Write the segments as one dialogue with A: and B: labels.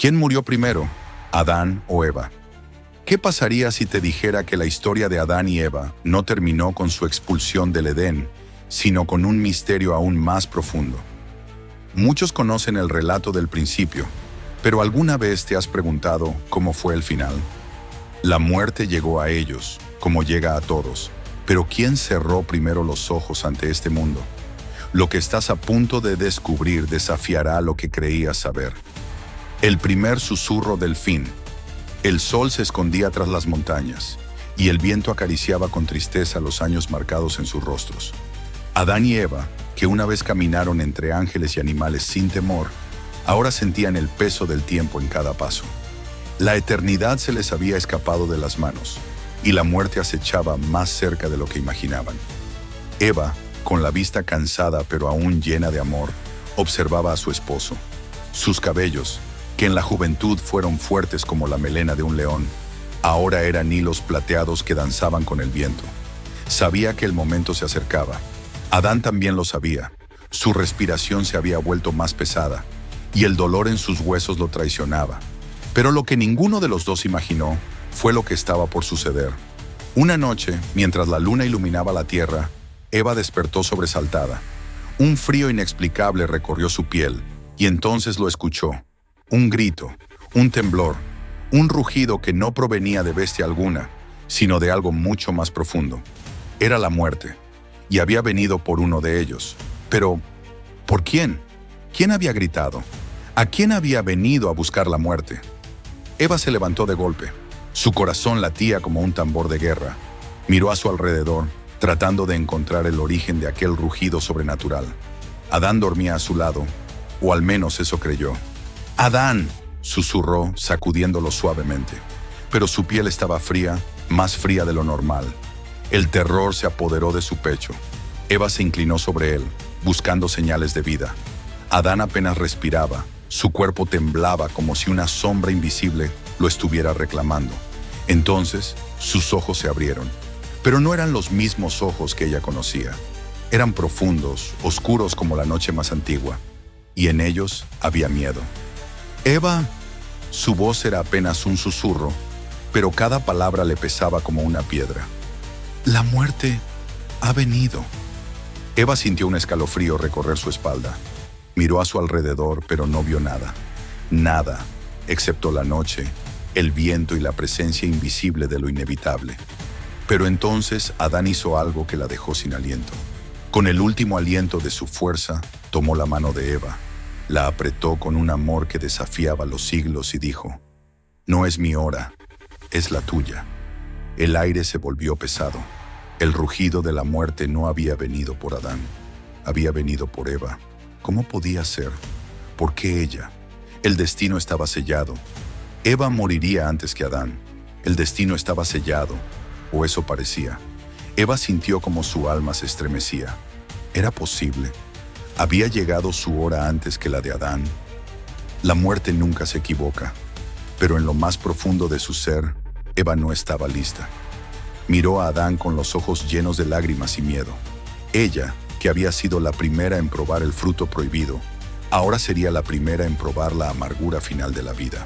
A: ¿Quién murió primero, Adán o Eva? ¿Qué pasaría si te dijera que la historia de Adán y Eva no terminó con su expulsión del Edén, sino con un misterio aún más profundo? Muchos conocen el relato del principio, pero ¿alguna vez te has preguntado cómo fue el final? La muerte llegó a ellos, como llega a todos, pero ¿quién cerró primero los ojos ante este mundo? Lo que estás a punto de descubrir desafiará lo que creías saber. El primer susurro del fin. El sol se escondía tras las montañas, y el viento acariciaba con tristeza los años marcados en sus rostros. Adán y Eva, que una vez caminaron entre ángeles y animales sin temor, ahora sentían el peso del tiempo en cada paso. La eternidad se les había escapado de las manos, y la muerte acechaba más cerca de lo que imaginaban. Eva, con la vista cansada pero aún llena de amor, observaba a su esposo. Sus cabellos, que en la juventud fueron fuertes como la melena de un león, ahora eran hilos plateados que danzaban con el viento. Sabía que el momento se acercaba. Adán también lo sabía. Su respiración se había vuelto más pesada, y el dolor en sus huesos lo traicionaba. Pero lo que ninguno de los dos imaginó fue lo que estaba por suceder. Una noche, mientras la luna iluminaba la tierra, Eva despertó sobresaltada. Un frío inexplicable recorrió su piel, y entonces lo escuchó. Un grito, un temblor, un rugido que no provenía de bestia alguna, sino de algo mucho más profundo. Era la muerte, y había venido por uno de ellos. Pero, ¿por quién? ¿Quién había gritado? ¿A quién había venido a buscar la muerte? Eva se levantó de golpe. Su corazón latía como un tambor de guerra. Miró a su alrededor, tratando de encontrar el origen de aquel rugido sobrenatural. Adán dormía a su lado, o al menos eso creyó. «¡Adán!», susurró, sacudiéndolo suavemente. Pero su piel estaba fría, más fría de lo normal. El terror se apoderó de su pecho. Eva se inclinó sobre él, buscando señales de vida. Adán apenas respiraba. Su cuerpo temblaba como si una sombra invisible lo estuviera reclamando. Entonces, sus ojos se abrieron. Pero no eran los mismos ojos que ella conocía. Eran profundos, oscuros como la noche más antigua. Y en ellos había miedo. «Eva», su voz era apenas un susurro, pero cada palabra le pesaba como una piedra. «La muerte ha venido». Eva sintió un escalofrío recorrer su espalda. Miró a su alrededor, pero no vio nada. Nada, excepto la noche, el viento y la presencia invisible de lo inevitable. Pero entonces Adán hizo algo que la dejó sin aliento. Con el último aliento de su fuerza, tomó la mano de Eva, la apretó con un amor que desafiaba los siglos y dijo: «No es mi hora, es la tuya». El aire se volvió pesado. El rugido de la muerte no había venido por Adán, había venido por Eva. ¿Cómo podía ser? ¿Por qué ella? El destino estaba sellado. Eva moriría antes que Adán. El destino estaba sellado, o eso parecía. Eva sintió como su alma se estremecía. ¿Era posible? ¿Había llegado su hora antes que la de Adán? La muerte nunca se equivoca, pero en lo más profundo de su ser, Eva no estaba lista. Miró a Adán con los ojos llenos de lágrimas y miedo. Ella, que había sido la primera en probar el fruto prohibido, ahora sería la primera en probar la amargura final de la vida.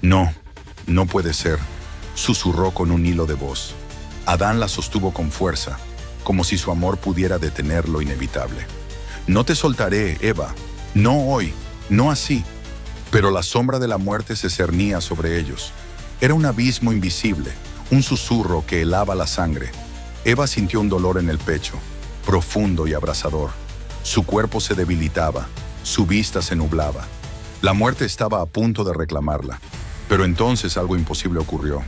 A: «No, no puede ser», susurró con un hilo de voz. Adán la sostuvo con fuerza, como si su amor pudiera detener lo inevitable. «No te soltaré, Eva, no hoy, no así». Pero la sombra de la muerte se cernía sobre ellos. Era un abismo invisible, un susurro que helaba la sangre. Eva sintió un dolor en el pecho, profundo y abrasador. Su cuerpo se debilitaba, su vista se nublaba. La muerte estaba a punto de reclamarla. Pero entonces algo imposible ocurrió.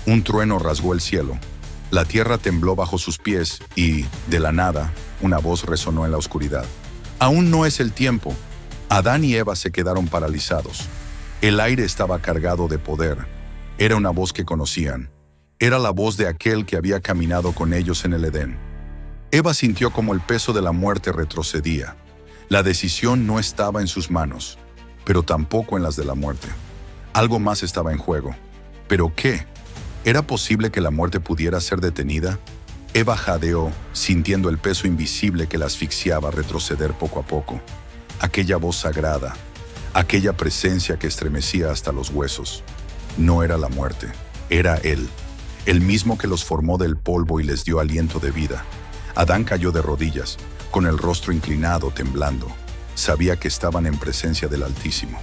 A: Un trueno rasgó el cielo. La tierra tembló bajo sus pies y, de la nada, una voz resonó en la oscuridad. «Aún no es el tiempo». Adán y Eva se quedaron paralizados. El aire estaba cargado de poder. Era una voz que conocían. Era la voz de aquel que había caminado con ellos en el Edén. Eva sintió como el peso de la muerte retrocedía. La decisión no estaba en sus manos, pero tampoco en las de la muerte. Algo más estaba en juego. ¿Pero qué? ¿Era posible que la muerte pudiera ser detenida? Eva jadeó, sintiendo el peso invisible que la asfixiaba retroceder poco a poco. Aquella voz sagrada, aquella presencia que estremecía hasta los huesos. No era la muerte, era Él, el mismo que los formó del polvo y les dio aliento de vida. Adán cayó de rodillas, con el rostro inclinado, temblando. Sabía que estaban en presencia del Altísimo.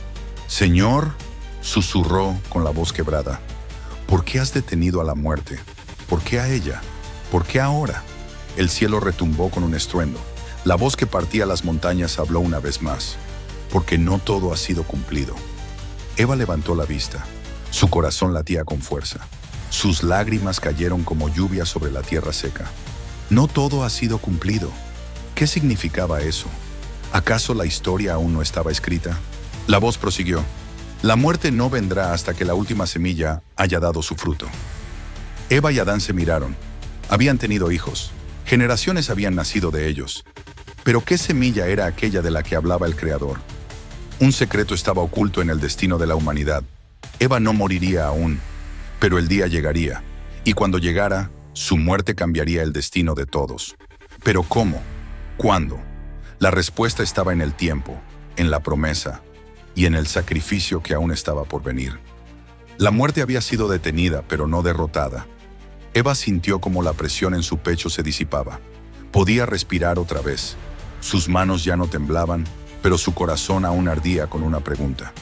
A: «Señor», susurró con la voz quebrada, «¿por qué has detenido a la muerte? ¿Por qué a ella? ¿Por qué ahora?» El cielo retumbó con un estruendo. La voz que partía las montañas habló una vez más. «Porque no todo ha sido cumplido». Eva levantó la vista. Su corazón latía con fuerza. Sus lágrimas cayeron como lluvia sobre la tierra seca. No todo ha sido cumplido. ¿Qué significaba eso? ¿Acaso la historia aún no estaba escrita? La voz prosiguió. La muerte no vendrá hasta que la última semilla haya dado su fruto. Eva y Adán se miraron. Habían tenido hijos. Generaciones habían nacido de ellos. Pero ¿qué semilla era aquella de la que hablaba el Creador? Un secreto estaba oculto en el destino de la humanidad. Eva no moriría aún, pero el día llegaría, y cuando llegara, su muerte cambiaría el destino de todos. ¿Pero cómo? ¿Cuándo? La respuesta estaba en el tiempo, en la promesa y en el sacrificio que aún estaba por venir. La muerte había sido detenida, pero no derrotada. Eva sintió como la presión en su pecho se disipaba. Podía respirar otra vez. Sus manos ya no temblaban, pero su corazón aún ardía con una pregunta.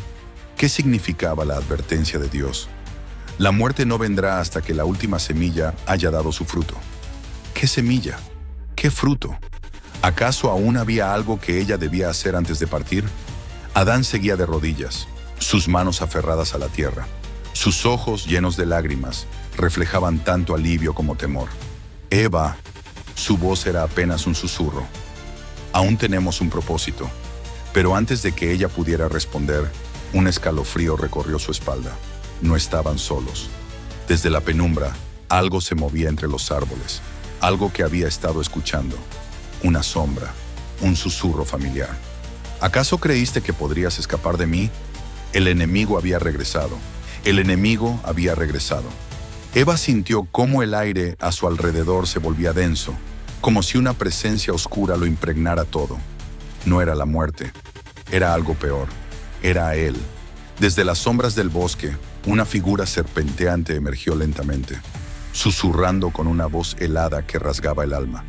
A: ¿Qué significaba la advertencia de Dios? La muerte no vendrá hasta que la última semilla haya dado su fruto. ¿Qué semilla? ¿Qué fruto? ¿Acaso aún había algo que ella debía hacer antes de partir? Adán seguía de rodillas, sus manos aferradas a la tierra. Sus ojos, llenos de lágrimas, reflejaban tanto alivio como temor. Eva, su voz era apenas un susurro. Aún tenemos un propósito. Pero antes de que ella pudiera responder, un escalofrío recorrió su espalda. No estaban solos. Desde la penumbra, algo se movía entre los árboles, algo que había estado escuchando. Una sombra, un susurro familiar. ¿Acaso creíste que podrías escapar de mí? El enemigo había regresado. El enemigo había regresado. Eva sintió cómo el aire a su alrededor se volvía denso, como si una presencia oscura lo impregnara todo. No era la muerte, era algo peor. Era él. Desde las sombras del bosque, una figura serpenteante emergió lentamente, susurrando con una voz helada que rasgaba el alma.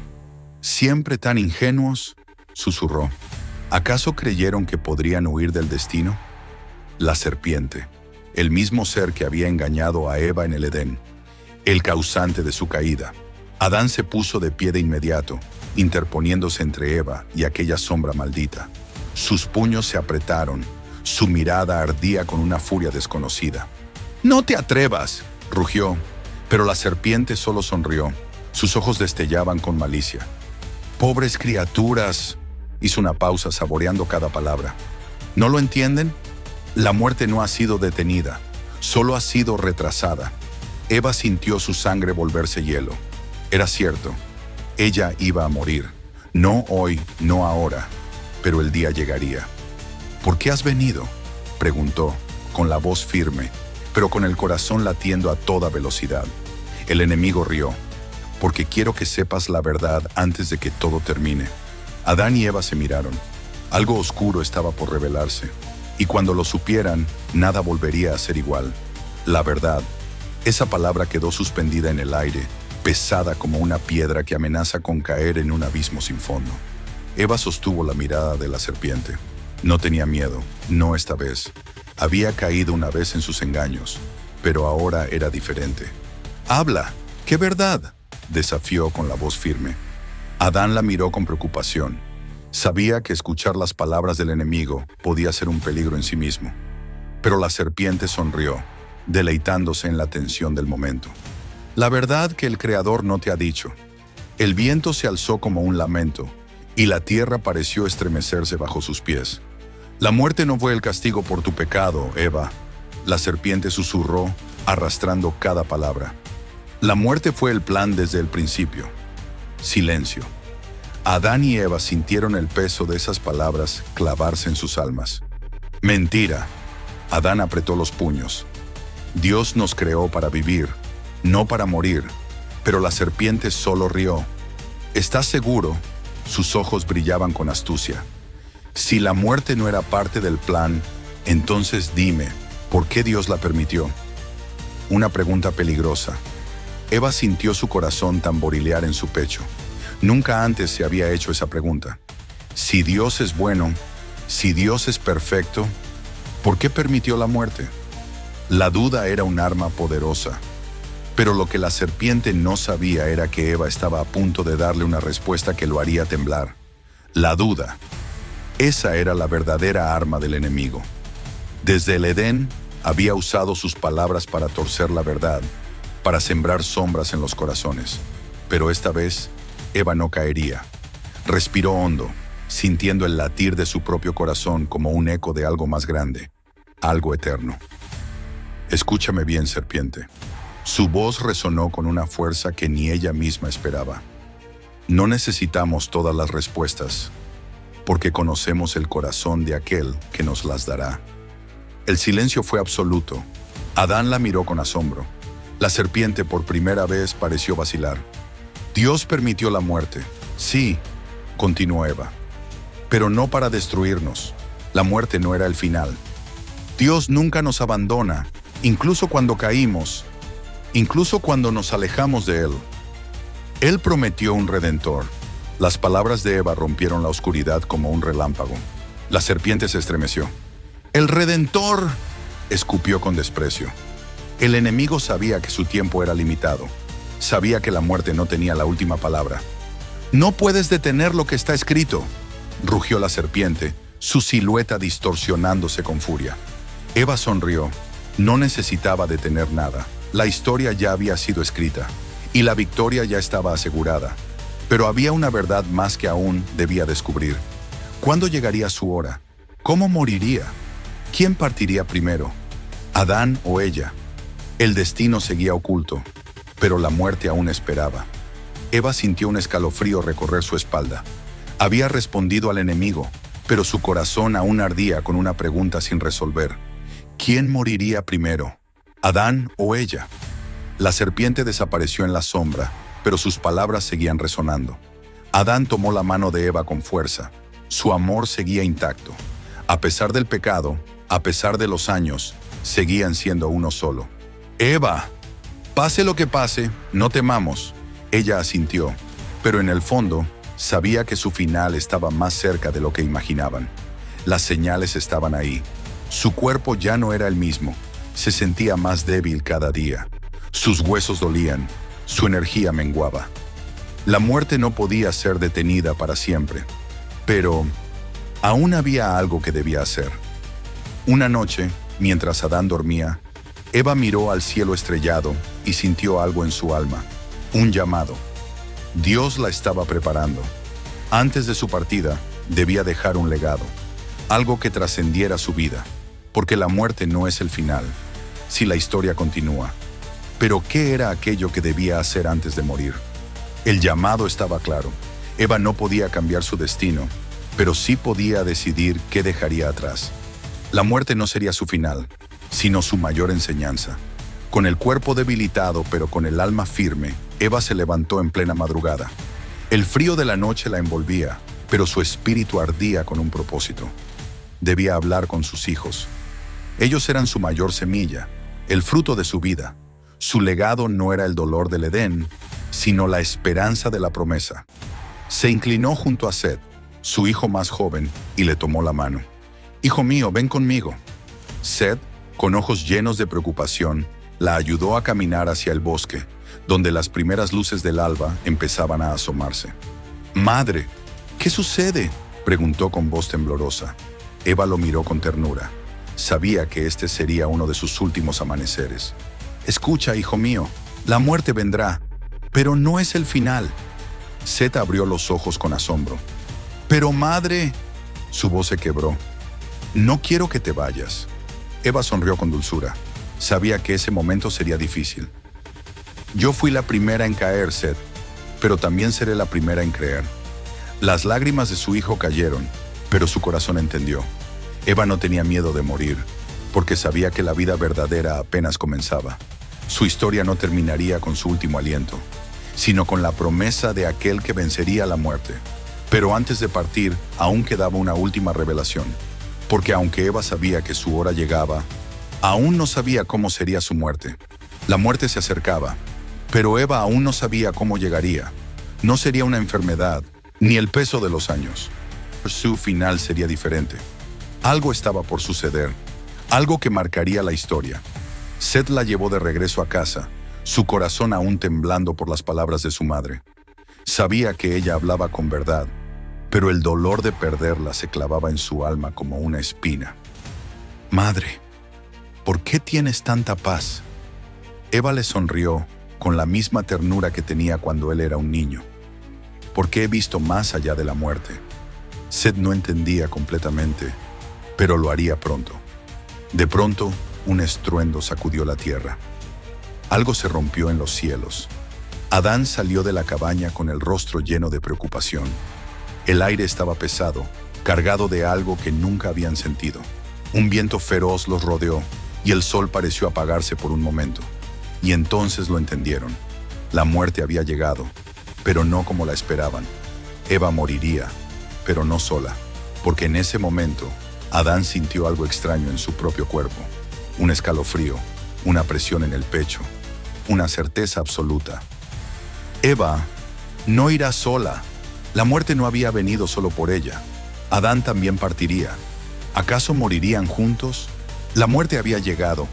A: «¿Siempre tan ingenuos?», susurró. ¿Acaso creyeron que podrían huir del destino? La serpiente, el mismo ser que había engañado a Eva en el Edén, el causante de su caída. Adán se puso de pie de inmediato, interponiéndose entre Eva y aquella sombra maldita. Sus puños se apretaron, su mirada ardía con una furia desconocida. «¡No te atrevas!», rugió, pero la serpiente solo sonrió. Sus ojos destellaban con malicia. «Pobres criaturas», hizo una pausa saboreando cada palabra. ¿No lo entienden? La muerte no ha sido detenida, solo ha sido retrasada. Eva sintió su sangre volverse hielo. Era cierto, ella iba a morir. No hoy, no ahora, pero el día llegaría. «¿Por qué has venido?», preguntó, con la voz firme, pero con el corazón latiendo a toda velocidad. El enemigo rió. «Porque quiero que sepas la verdad antes de que todo termine». Adán y Eva se miraron. Algo oscuro estaba por revelarse, y cuando lo supieran, nada volvería a ser igual. La verdad. Esa palabra quedó suspendida en el aire, pesada como una piedra que amenaza con caer en un abismo sin fondo. Eva sostuvo la mirada de la serpiente. No tenía miedo, no esta vez. Había caído una vez en sus engaños, pero ahora era diferente. «¡Habla! ¡Qué verdad!», desafió con la voz firme. Adán la miró con preocupación. Sabía que escuchar las palabras del enemigo podía ser un peligro en sí mismo. Pero la serpiente sonrió, deleitándose en la tensión del momento. «La verdad que el Creador no te ha dicho». El viento se alzó como un lamento, y la tierra pareció estremecerse bajo sus pies. «La muerte no fue el castigo por tu pecado, Eva», la serpiente susurró, arrastrando cada palabra. «La muerte fue el plan desde el principio». Silencio. Adán y Eva sintieron el peso de esas palabras clavarse en sus almas. «Mentira». Adán apretó los puños. «Dios nos creó para vivir, no para morir». Pero la serpiente solo rió. «¿Estás seguro?». Sus ojos brillaban con astucia. «Si la muerte no era parte del plan, Entonces dime, ¿por qué Dios la permitió? Una pregunta peligrosa. Eva sintió su corazón tamborilear en su pecho. Nunca antes se había hecho esa pregunta. Si Dios es bueno, si Dios es perfecto, ¿por qué permitió la muerte? La duda era un arma poderosa. Pero lo que la serpiente no sabía era que Eva estaba a punto de darle una respuesta que lo haría temblar. La duda. Esa era la verdadera arma del enemigo. Desde el Edén, había usado sus palabras para torcer la verdad, para sembrar sombras en los corazones. Pero esta vez, Eva no caería. Respiró hondo, sintiendo el latir de su propio corazón como un eco de algo más grande, algo eterno. Escúchame bien, serpiente. Su voz resonó con una fuerza que ni ella misma esperaba. No necesitamos todas las respuestas, porque conocemos el corazón de aquel que nos las dará. El silencio fue absoluto. Adán la miró con asombro. La serpiente por primera vez pareció vacilar. Dios permitió la muerte. Sí, continuó Eva. Pero no para destruirnos. La muerte no era el final. Dios nunca nos abandona, incluso cuando caímos, incluso cuando nos alejamos de Él. Él prometió un redentor. Las palabras de Eva rompieron la oscuridad como un relámpago. La serpiente se estremeció. ¡El redentor!, escupió con desprecio. El enemigo sabía que su tiempo era limitado. Sabía que la muerte no tenía la última palabra. «No puedes detener lo que está escrito», rugió la serpiente, su silueta distorsionándose con furia. Eva sonrió. No necesitaba detener nada. La historia ya había sido escrita, y la victoria ya estaba asegurada. Pero había una verdad más que aún debía descubrir. ¿Cuándo llegaría su hora? ¿Cómo moriría? ¿Quién partiría primero? ¿Adán o ella? El destino seguía oculto, pero la muerte aún esperaba. Eva sintió un escalofrío recorrer su espalda. Había respondido al enemigo, pero su corazón aún ardía con una pregunta sin resolver. ¿Quién moriría primero? ¿Adán o ella? La serpiente desapareció en la sombra, pero sus palabras seguían resonando. Adán tomó la mano de Eva con fuerza. Su amor seguía intacto. A pesar del pecado, a pesar de los años, seguían siendo uno solo. «Eva, pase lo que pase, no temamos», ella asintió, pero en el fondo sabía que su final estaba más cerca de lo que imaginaban. Las señales estaban ahí. Su cuerpo ya no era el mismo. Se sentía más débil cada día. Sus huesos dolían. Su energía menguaba. La muerte no podía ser detenida para siempre. Pero aún había algo que debía hacer. Una noche, mientras Adán dormía, Eva miró al cielo estrellado y sintió algo en su alma. Un llamado. Dios la estaba preparando. Antes de su partida, debía dejar un legado. Algo que trascendiera su vida. Porque la muerte no es el final, si la historia continúa. Pero ¿qué era aquello que debía hacer antes de morir? El llamado estaba claro. Eva no podía cambiar su destino, pero sí podía decidir qué dejaría atrás. La muerte no sería su final, sino su mayor enseñanza. Con el cuerpo debilitado, pero con el alma firme, Eva se levantó en plena madrugada. El frío de la noche la envolvía, pero su espíritu ardía con un propósito. Debía hablar con sus hijos. Ellos eran su mayor semilla, el fruto de su vida. Su legado no era el dolor del Edén, sino la esperanza de la promesa. Se inclinó junto a Set, su hijo más joven, y le tomó la mano. «Hijo mío, ven conmigo». Set, con ojos llenos de preocupación, la ayudó a caminar hacia el bosque, donde las primeras luces del alba empezaban a asomarse. «Madre, ¿qué sucede?», preguntó con voz temblorosa. Eva lo miró con ternura. Sabía que este sería uno de sus últimos amaneceres. «Escucha, hijo mío, la muerte vendrá, pero no es el final». Set abrió los ojos con asombro. «Pero madre», su voz se quebró. «No quiero que te vayas». Eva sonrió con dulzura. Sabía que ese momento sería difícil. «Yo fui la primera en caer, Set, pero también seré la primera en creer». Las lágrimas de su hijo cayeron, pero su corazón entendió. Eva no tenía miedo de morir, porque sabía que la vida verdadera apenas comenzaba. Su historia no terminaría con su último aliento, sino con la promesa de aquel que vencería la muerte. Pero antes de partir, aún quedaba una última revelación. porque aunque Eva sabía que su hora llegaba, aún no sabía cómo sería su muerte. La muerte se acercaba, pero Eva aún no sabía cómo llegaría. No sería una enfermedad, ni el peso de los años. Su final sería diferente. Algo estaba por suceder, algo que marcaría la historia. Seth la llevó de regreso a casa, su corazón aún temblando por las palabras de su madre. Sabía que ella hablaba con verdad, pero el dolor de perderla se clavaba en su alma como una espina. «Madre, ¿por qué tienes tanta paz?». Eva le sonrió con la misma ternura que tenía cuando él era un niño. «Porque he visto más allá de la muerte». Seth no entendía completamente, pero lo haría pronto. De pronto, un estruendo sacudió la tierra. Algo se rompió en los cielos. Adán salió de la cabaña con el rostro lleno de preocupación. El aire estaba pesado, cargado de algo que nunca habían sentido. Un viento feroz los rodeó y el sol pareció apagarse por un momento. Y entonces lo entendieron. La muerte había llegado, pero no como la esperaban. Eva moriría, pero no sola, porque en ese momento Adán sintió algo extraño en su propio cuerpo. Un escalofrío, una presión en el pecho, una certeza absoluta. Eva no irá sola. La muerte no había venido solo por ella. Adán también partiría. ¿Acaso morirían juntos? La muerte había llegado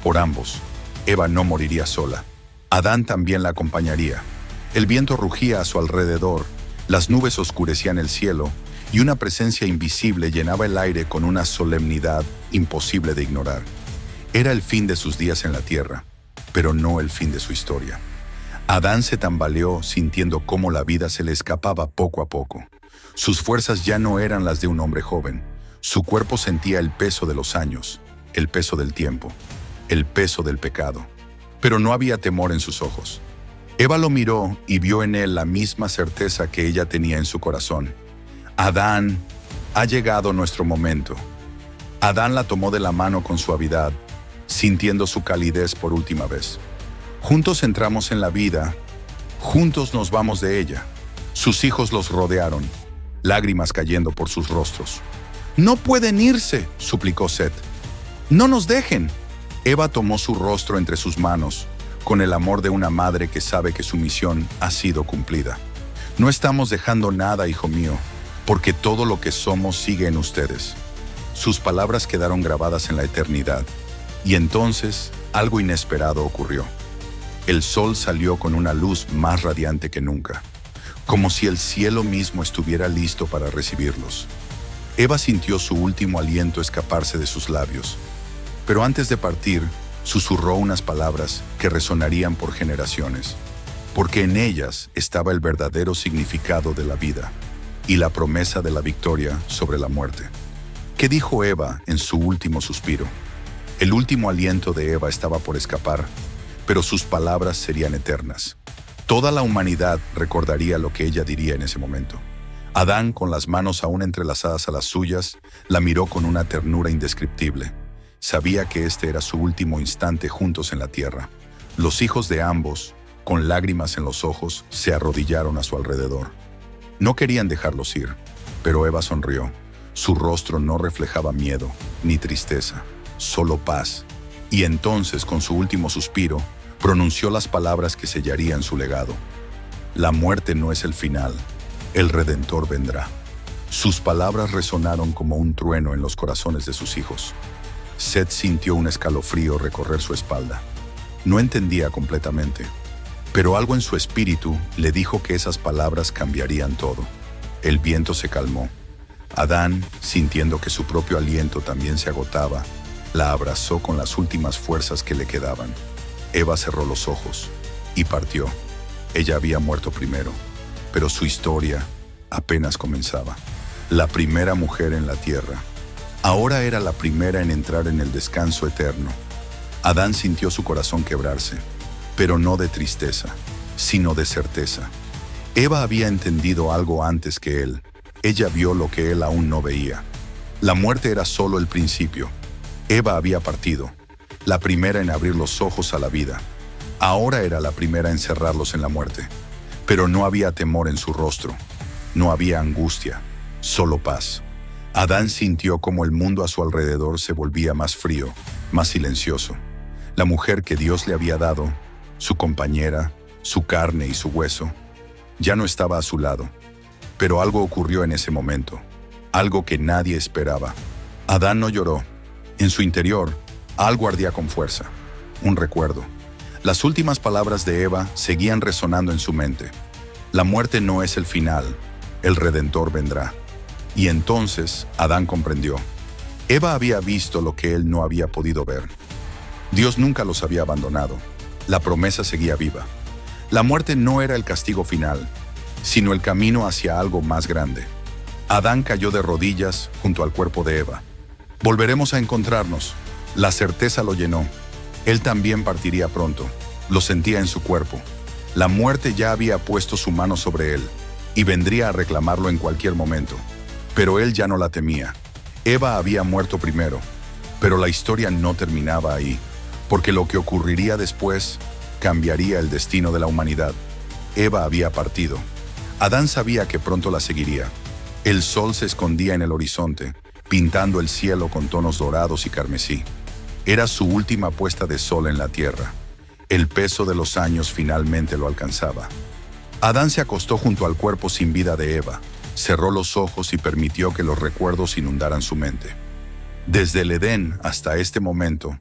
A: por ambos. Eva no moriría sola. Adán también la acompañaría. El viento rugía a su alrededor, las nubes oscurecían el cielo y una presencia invisible llenaba el aire con una solemnidad imposible de ignorar. Era el fin de sus días en la tierra, pero no el fin de su historia. Adán se tambaleó sintiendo cómo la vida se le escapaba poco a poco. Sus fuerzas ya no eran las de un hombre joven. Su cuerpo sentía el peso de los años, el peso del tiempo, el peso del pecado. Pero no había temor en sus ojos. Eva lo miró y vio en él la misma certeza que ella tenía en su corazón. Adán, ha llegado nuestro momento. Adán la tomó de la mano con suavidad, sintiendo su calidez por última vez. Juntos entramos en la vida, juntos nos vamos de ella. Sus hijos los rodearon, lágrimas cayendo por sus rostros. «No pueden irse», suplicó Seth. «No nos dejen». Eva tomó su rostro entre sus manos, con el amor de una madre que sabe que su misión ha sido cumplida. «No estamos dejando nada, hijo mío, porque todo lo que somos sigue en ustedes». Sus palabras quedaron grabadas en la eternidad, y entonces algo inesperado ocurrió. El sol salió con una luz más radiante que nunca, como si el cielo mismo estuviera listo para recibirlos. Eva sintió su último aliento escaparse de sus labios, pero antes de partir, susurró unas palabras que resonarían por generaciones, porque en ellas estaba el verdadero significado de la vida y la promesa de la victoria sobre la muerte. ¿Qué dijo Eva en su último suspiro? El último aliento de Eva estaba por escapar, pero sus palabras serían eternas. Toda la humanidad recordaría lo que ella diría en ese momento. Adán, con las manos aún entrelazadas a las suyas, la miró con una ternura indescriptible. Sabía que este era su último instante juntos en la tierra. Los hijos de ambos, con lágrimas en los ojos, se arrodillaron a su alrededor. No querían dejarlos ir, pero Eva sonrió. Su rostro no reflejaba miedo ni tristeza, solo paz. Y entonces, con su último suspiro, pronunció las palabras que sellarían su legado. La muerte no es el final, el Redentor vendrá. Sus palabras resonaron como un trueno en los corazones de sus hijos. Seth sintió un escalofrío recorrer su espalda. No entendía completamente, pero algo en su espíritu le dijo que esas palabras cambiarían todo. El viento se calmó. Adán, sintiendo que su propio aliento también se agotaba, la abrazó con las últimas fuerzas que le quedaban. Eva cerró los ojos y partió. Ella había muerto primero, pero su historia apenas comenzaba. La primera mujer en la tierra. Ahora era la primera en entrar en el descanso eterno. Adán sintió su corazón quebrarse, pero no de tristeza, sino de certeza. Eva había entendido algo antes que él. Ella vio lo que él aún no veía. La muerte era solo el principio. Eva había partido, la primera en abrir los ojos a la vida. Ahora era la primera en cerrarlos en la muerte. Pero no había temor en su rostro, no había angustia, solo paz. Adán sintió como el mundo a su alrededor se volvía más frío, más silencioso. La mujer que Dios le había dado, su compañera, su carne y su hueso, ya no estaba a su lado. Pero algo ocurrió en ese momento, algo que nadie esperaba. Adán no lloró. En su interior, algo ardía con fuerza, un recuerdo. Las últimas palabras de Eva seguían resonando en su mente. La muerte no es el final, el Redentor vendrá. Y entonces Adán comprendió. Eva había visto lo que él no había podido ver. Dios nunca los había abandonado. La promesa seguía viva. La muerte no era el castigo final, sino el camino hacia algo más grande. Adán cayó de rodillas junto al cuerpo de Eva. Volveremos a encontrarnos. La certeza lo llenó. Él también partiría pronto. Lo sentía en su cuerpo. La muerte ya había puesto su mano sobre él y vendría a reclamarlo en cualquier momento. Pero él ya no la temía. Eva había muerto primero, pero la historia no terminaba ahí, porque lo que ocurriría después cambiaría el destino de la humanidad. Eva había partido. Adán sabía que pronto la seguiría. El sol se escondía en el horizonte, pintando el cielo con tonos dorados y carmesí. Era su última puesta de sol en la tierra. El peso de los años finalmente lo alcanzaba. Adán se acostó junto al cuerpo sin vida de Eva, cerró los ojos y permitió que los recuerdos inundaran su mente. Desde el Edén hasta este momento,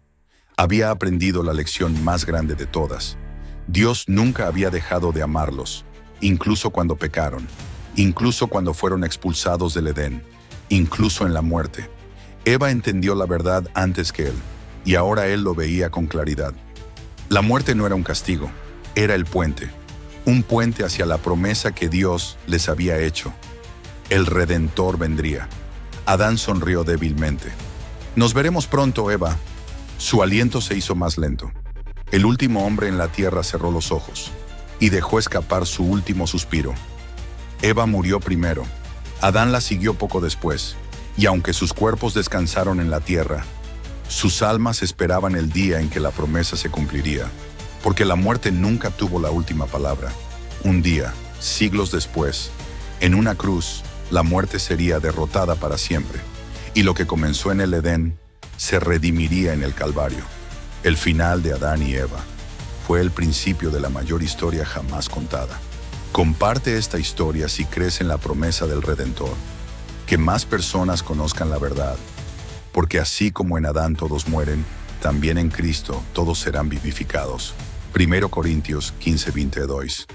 A: había aprendido la lección más grande de todas. Dios nunca había dejado de amarlos, incluso cuando pecaron, incluso cuando fueron expulsados del Edén, incluso en la muerte. Eva entendió la verdad antes que él, y ahora él lo veía con claridad. La muerte no era un castigo, era el puente, un puente hacia la promesa que Dios les había hecho. El Redentor vendría. Adán sonrió débilmente. Nos veremos pronto, Eva. Su aliento se hizo más lento. El último hombre en la tierra cerró los ojos y dejó escapar su último suspiro. Eva murió primero. Adán la siguió poco después, y aunque sus cuerpos descansaron en la tierra, sus almas esperaban el día en que la promesa se cumpliría, porque la muerte nunca tuvo la última palabra. Un día, siglos después, en una cruz, la muerte sería derrotada para siempre, y lo que comenzó en el Edén se redimiría en el Calvario. El final de Adán y Eva fue el principio de la mayor historia jamás contada. Comparte esta historia si crees en la promesa del Redentor, que más personas conozcan la verdad, porque así como en Adán todos mueren, también en Cristo todos serán vivificados. 1 Corintios 15:22.